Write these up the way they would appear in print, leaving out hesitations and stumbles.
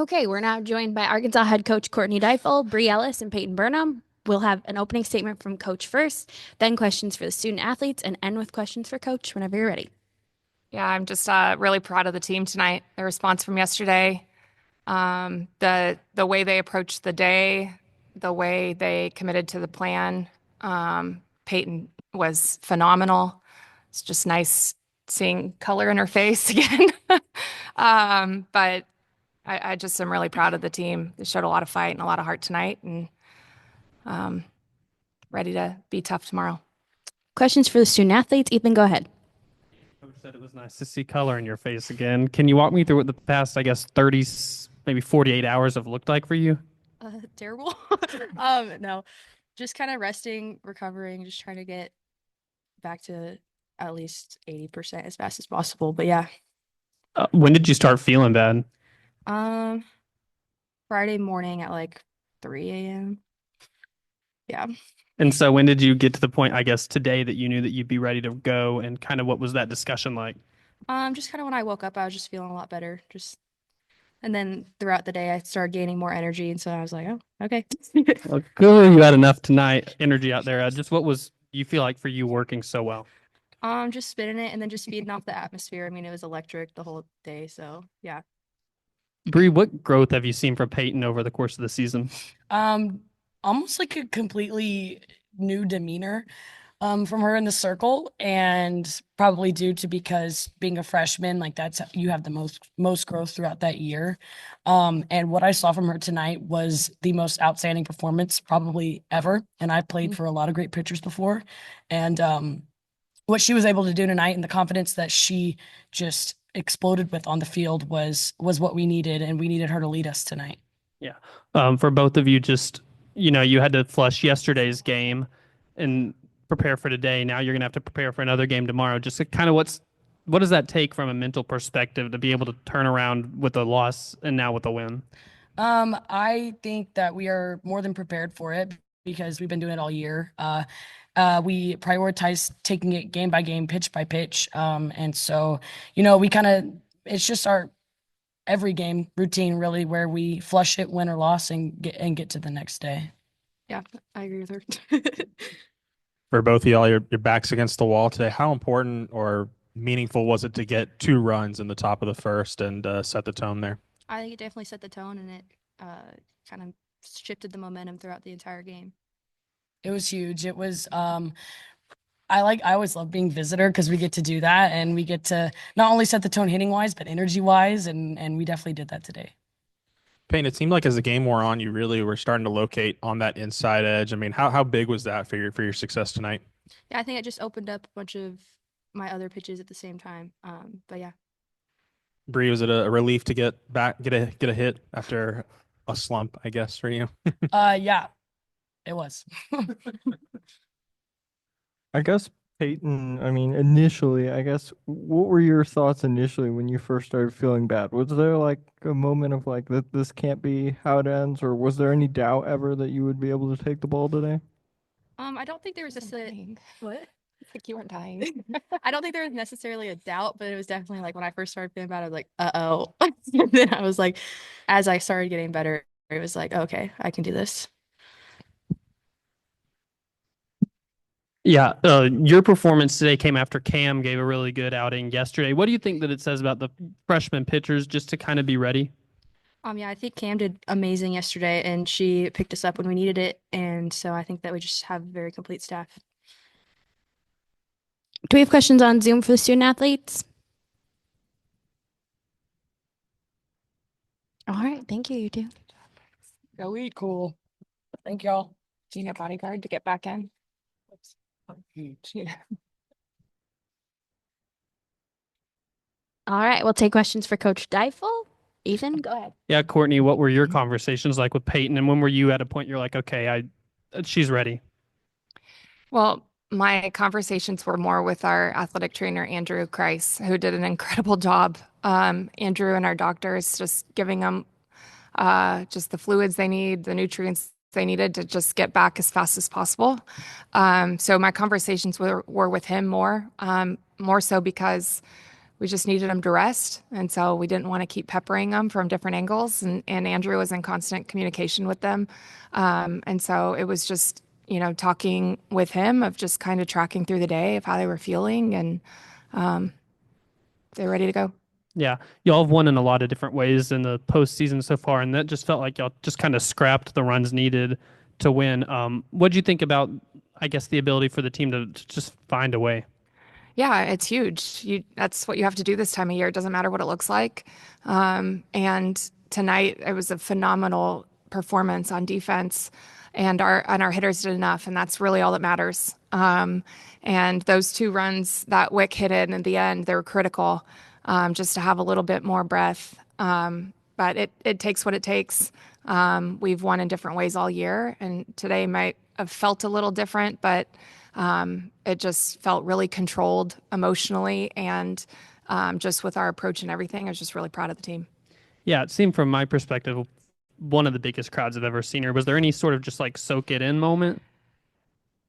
Okay, we're now joined by Arkansas head coach Courtney Deifel, Bri Ellis, and Peyton Burnham. We'll have an opening statement from coach first, then questions for the student athletes, and end with questions for coach whenever you're ready. Yeah, I'm just really proud of the team tonight. The response from yesterday, the way they approached the day, the way they committed to the plan. Peyton was phenomenal. It's just nice seeing color in her face again. But I just am really proud of the team. They showed a lot of fight and a lot of heart tonight, and um, ready to be tough tomorrow. Questions for the student athletes. Ethan, go ahead. Coach said it was nice to see color in your face again. Can you walk me through what the past, I guess, 30, maybe 48 hours have looked like for you? Terrible. No, just kind of resting, recovering, just trying to get back to at least 80% as fast as possible. But yeah, When did you start feeling bad? um, Friday morning at like 3 a.m. Yeah. And so when did you get to the point, I guess, today that you knew that you'd be ready to go, and kind of what was that discussion like? Just kind of when I woke up, I was just feeling a lot better. And then throughout the day, I started gaining more energy, and so I was like, oh, okay. Well, clearly you had enough tonight, energy out there. Just what was you feel like for you working so well? Just spinning it and then just feeding off the atmosphere. I mean, it was electric the whole day, so yeah. Bree, what growth have you seen from Peyton over the course of the season? Um, Almost like a completely new demeanor from her in the circle, and probably due to because being a freshman, like that's you have the most growth throughout that year. And what I saw from her tonight was the most outstanding performance probably ever. And I played for a lot of great pitchers before, and what she was able to do tonight and the confidence that she just exploded with on the field was what we needed, and we needed her to lead us tonight. Yeah. For both of you, just, you had to flush yesterday's game and prepare for today. Now you're going to have to prepare for another game tomorrow. Just kind of what does that take from a mental perspective to be able to turn around with a loss and now with a win? I think that we are more than prepared for it because we've been doing it all year. We prioritize taking it game by game, pitch by pitch. And so, we kind of, it's just our every game routine really where we flush it, win or loss, and get to the next day. Yeah, I agree with her. For both of y'all, your back's against the wall today. How important or meaningful was it to get 2 runs in the top of the first and set the tone there? I think it definitely set the tone and it kind of shifted the momentum throughout the entire game. It was huge. It was I always love being visitor because we get to do that, and we get to not only set the tone hitting wise but energy wise, and we definitely did that today. Payne, it seemed like as the game wore on, you really were starting to locate on that inside edge. I mean, how big was that for your success tonight? Yeah, I think it just opened up a bunch of my other pitches at the same time. But yeah. Bree, was it a relief to get back, get a hit after a slump, I guess, for you? Yeah, it was. I guess Peyton, I mean, initially, I guess, what were your thoughts initially when you first started feeling bad? Was there like a moment of like that this can't be how it ends, or was there any doubt ever that you would be able to take the ball today? I don't think there was necessarily what? It's like you weren't dying. I don't think there was necessarily a doubt, but it was definitely like when I first started feeling bad, I was like, uh-oh. And then I was like, as I started getting better, it was like, okay, I can do this. Yeah, your performance today came after Cam gave a really good outing yesterday. What do you think that it says about the freshman pitchers just to kind of be ready? Yeah, I think Cam did amazing yesterday, and she picked us up when we needed it, and so I think that we just have a very complete staff. Do we have questions on Zoom for the student athletes? All right, thank you, you two. Go eat cool. Thank y'all. Do you need a bodyguard to get back in? Yeah. All right, we'll take questions for Coach Deifel. Ethan, go ahead. Yeah, Courtney, what were your conversations like with Peyton, and when were you at a point you're like, okay, she's ready? Well, my conversations were more with our athletic trainer, Andrew Kreis, who did an incredible job. Andrew and our doctors just giving them just the fluids they need, the nutrients they needed to just get back as fast as possible. So my conversations were with him more so because we just needed them to rest. And so we didn't want to keep peppering them from different angles. And Andrew was in constant communication with them. And so it was just, talking with him of just kind of tracking through the day of how they were feeling, and they're ready to go. Yeah, y'all have won in a lot of different ways in the postseason so far, and that just felt like y'all just kind of scrapped the runs needed to win. What do you think about, I guess, the ability for the team to just find a way? Yeah, it's huge. That's what you have to do this time of year. It doesn't matter what it looks like. And tonight it was a phenomenal performance on defense, and our hitters did enough, and that's really all that matters. And those 2 runs that Wick hit in the end, they were critical, just to have a little bit more breath. But it takes what it takes. We've won in different ways all year, and today might have felt a little different, but it just felt really controlled emotionally, and just with our approach and everything, I was just really proud of the team. Yeah, it seemed from my perspective one of the biggest crowds I've ever seen her. Was there any sort of just like soak it in moment?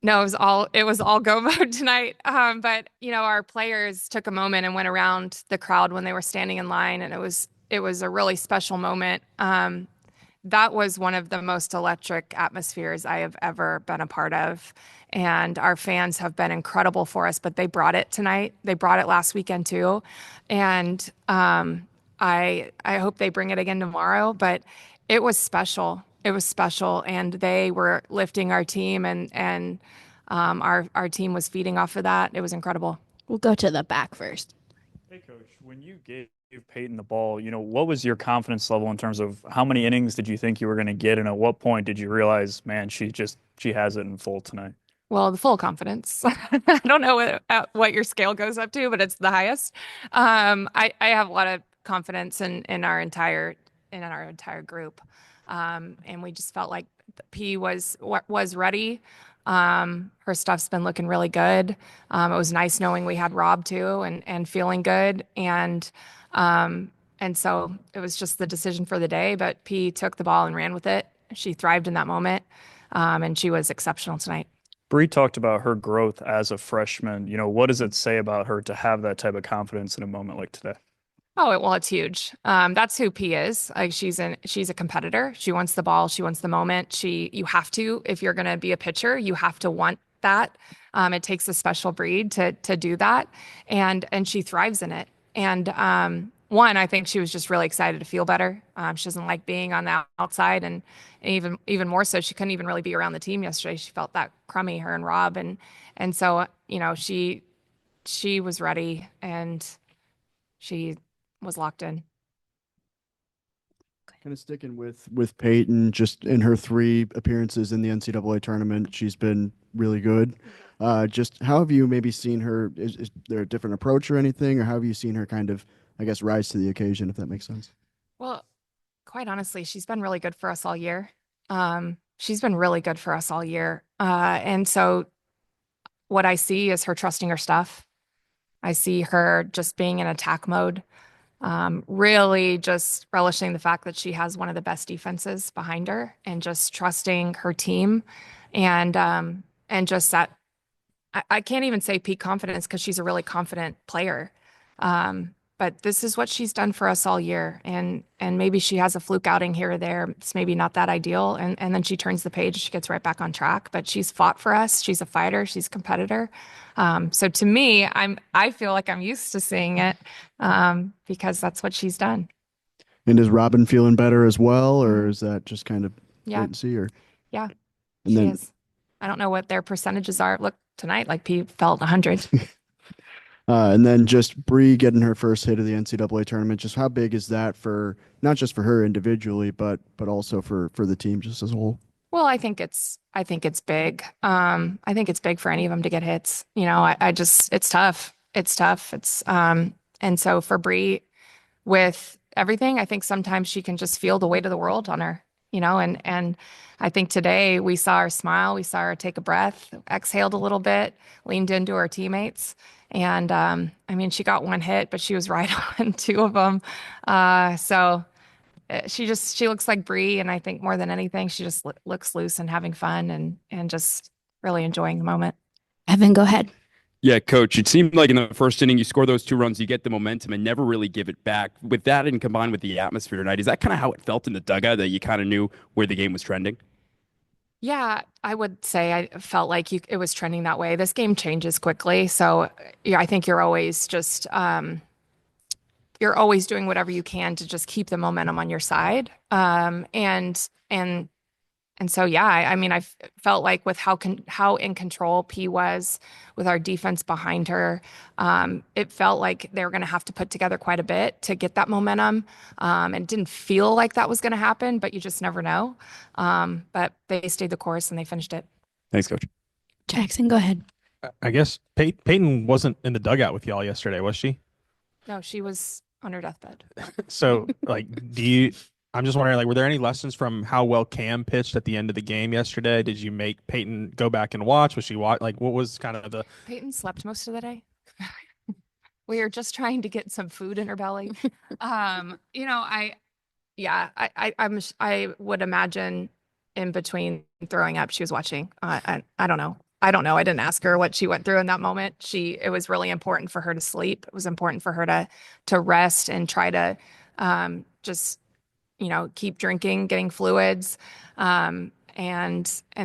No, it was all go mode tonight. But our players took a moment and went around the crowd when they were standing in line, and it was a really special moment. That was one of the most electric atmospheres I have ever been a part of. And our fans have been incredible for us, but they brought it tonight. They brought it last weekend too. And I hope they bring it again tomorrow, but it was special. It was special. And they were lifting our team, and our team was feeding off of that. It was incredible. We'll go to the back first. Hey, Coach, when you gave Payton the ball, what was your confidence level in terms of how many innings did you think you were going to get? And at what point did you realize, man, she has it in full tonight? Well, the full confidence. I don't know what your scale goes up to, but it's the highest. I have a lot of confidence in our entire group, and we just felt like P was ready. Her stuff's been looking really good. It was nice knowing we had Rob too, and feeling good, and so it was just the decision for the day. But P took the ball and ran with it. She thrived in that moment, and she was exceptional tonight. Bri talked about her growth as a freshman. What does it say about her to have that type of confidence in a moment like today? Oh, well, it's huge. That's who P is. Like she's a competitor. She wants the ball. She wants the moment. You have to, if you're going to be a pitcher, you have to want that. It takes a special breed to do that. And she thrives in it. And, I think she was just really excited to feel better. She doesn't like being on the outside, and even more so, she couldn't even really be around the team yesterday. She felt that crummy, her and Rob. And so, she was ready, and she was locked in. Kind of sticking with Payton, just in her 3 appearances in the NCAA tournament, she's been really good. Just how have you maybe seen her? Is there a different approach or anything, or how have you seen her kind of, I guess, rise to the occasion, if that makes sense? Well, quite honestly, she's been really good for us all year. She's been really good for us all year. And so what I see is her trusting her stuff. I see her just being in attack mode. Really just relishing the fact that she has one of the best defenses behind her, and just trusting her team, and just that I can't even say peak confidence, because she's a really confident player. But this is what she's done for us all year, and maybe she has a fluke outing here or there. It's maybe not that ideal, and then she turns the page, she gets right back on track. But she's fought for us. She's a fighter. She's a competitor. So to me, I feel like I'm used to seeing it, because that's what she's done. And is Robin feeling better as well, or is that just kind of Yeah. wait and see? Or Yeah, and she then is. I don't know what their percentages are. Look, tonight, like P felt 100. and then just Bri getting her first hit of the NCAA tournament. Just how big is that for not just for her individually, but also for the team just as a whole? Well, I think it's big. I think it's big for any of them to get hits. It's tough. It's tough. And so for Bri, with everything, I think sometimes she can just feel the weight of the world on her, and I think today we saw her smile, we saw her take a breath, exhaled a little bit, leaned into her teammates. And she got one hit, but she was right on 2 of them. So she looks like Bri, and I think more than anything, she just looks loose and having fun, and just really enjoying the moment. Evan, go ahead. Yeah, coach, it seemed like in the first inning, you score those 2 runs, you get the momentum and never really give it back. With that and combined with the atmosphere tonight, is that kind of how it felt in the dugout, that you kind of knew where the game was trending? Yeah, I would say I felt like it was trending that way. This game changes quickly, so yeah, I think you're always doing whatever you can to just keep the momentum on your side. And so yeah, I mean, felt like with how in control P was with our defense behind her, it felt like they were going to have to put together quite a bit to get that momentum. And it didn't feel like that was going to happen, but you just never know. But they stayed the course and they finished it. Thanks, coach. Jackson, go ahead. I guess Peyton wasn't in the dugout with y'all yesterday, was she? No, she was on her deathbed. So, like, I'm just wondering, like, were there any lessons from how well Cam pitched at the end of the game yesterday? Did you make Peyton go back and watch? Was she like, what was kind of the? Peyton slept most of the day. We were just trying to get some food in her belly. I would imagine in between throwing up, she was watching. I don't know. I don't know. I didn't ask her what she went through in that moment. It was really important for her to sleep. It was important for her to rest and try to just keep drinking, getting fluids. And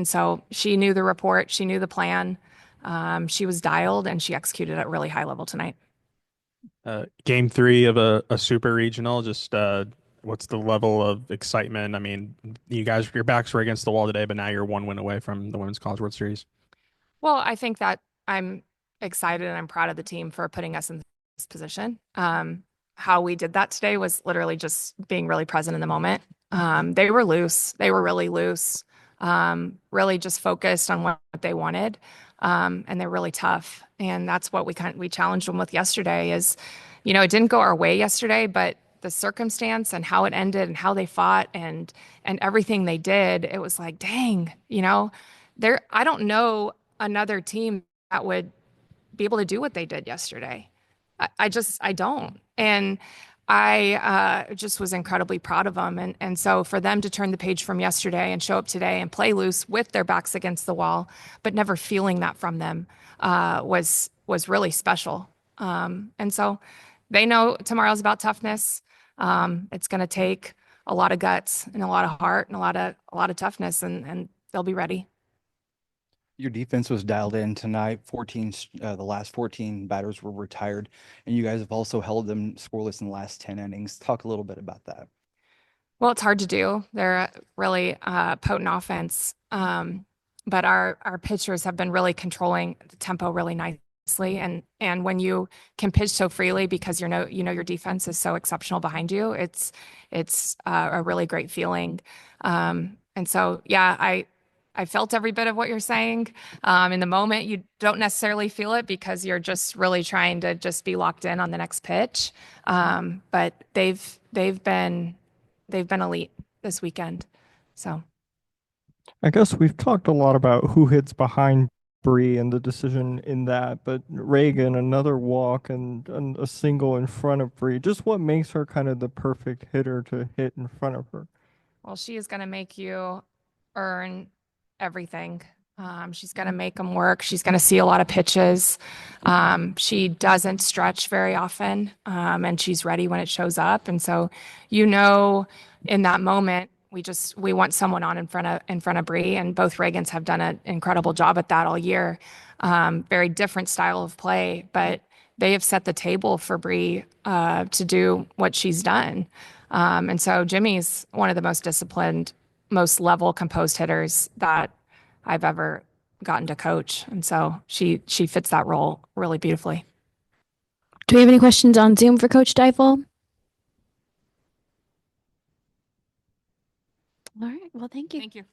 so she knew the report, she knew the plan. She was dialed and she executed at a really high level tonight. Game 3 of a super regional, just what's the level of excitement? I mean, your backs were against the wall today, but now you're 1 win away from the Women's College World Series. Well, I think that I'm excited and I'm proud of the team for putting us in this position. How we did that today was literally just being really present in the moment. They were loose. They were really loose, really just focused on what they wanted. And they're really tough. And that's what we challenged them with yesterday is, it didn't go our way yesterday, but the circumstance and how it ended and how they fought and everything they did, it was like, dang, I don't know another team that would be able to do what they did yesterday. I don't. And I just was incredibly proud of them. And so for them to turn the page from yesterday and show up today and play loose with their backs against the wall, but never feeling that from them was really special. And so they know tomorrow's about toughness. It's going to take a lot of guts and a lot of heart and a lot of toughness, and they'll be ready. Your defense was dialed in tonight. The last 14 batters were retired, and you guys have also held them scoreless in the last 10 innings. Talk a little bit about that. Well, it's hard to do. They're a really potent offense, but our pitchers have been really controlling the tempo really nicely. And when you can pitch so freely because your defense is so exceptional behind you, it's a really great feeling. And so yeah, I felt every bit of what you're saying. In the moment, you don't necessarily feel it because you're just really trying to just be locked in on the next pitch. But they've been elite this weekend. So I guess we've talked a lot about who hits behind Bri and the decision in that, but Reagan, another walk and a single in front of Bri. Just what makes her kind of the perfect hitter to hit in front of her? well, she is going to make you earn everything. She's going to make them work. She's going to see a lot of pitches. She doesn't stretch very often, and she's ready when it shows up. And so, in that moment, we want someone on in front of Bri, and both Reagans have done an incredible job at that all year. Very different style of play, but they have set the table for Bri to do what she's done. And so Jimmy's one of the most disciplined, most level, composed hitters that I've ever gotten to coach. And so she fits that role really beautifully. Do we have any questions on Zoom for Coach Deifel? All right. Well, thank you. Thank you.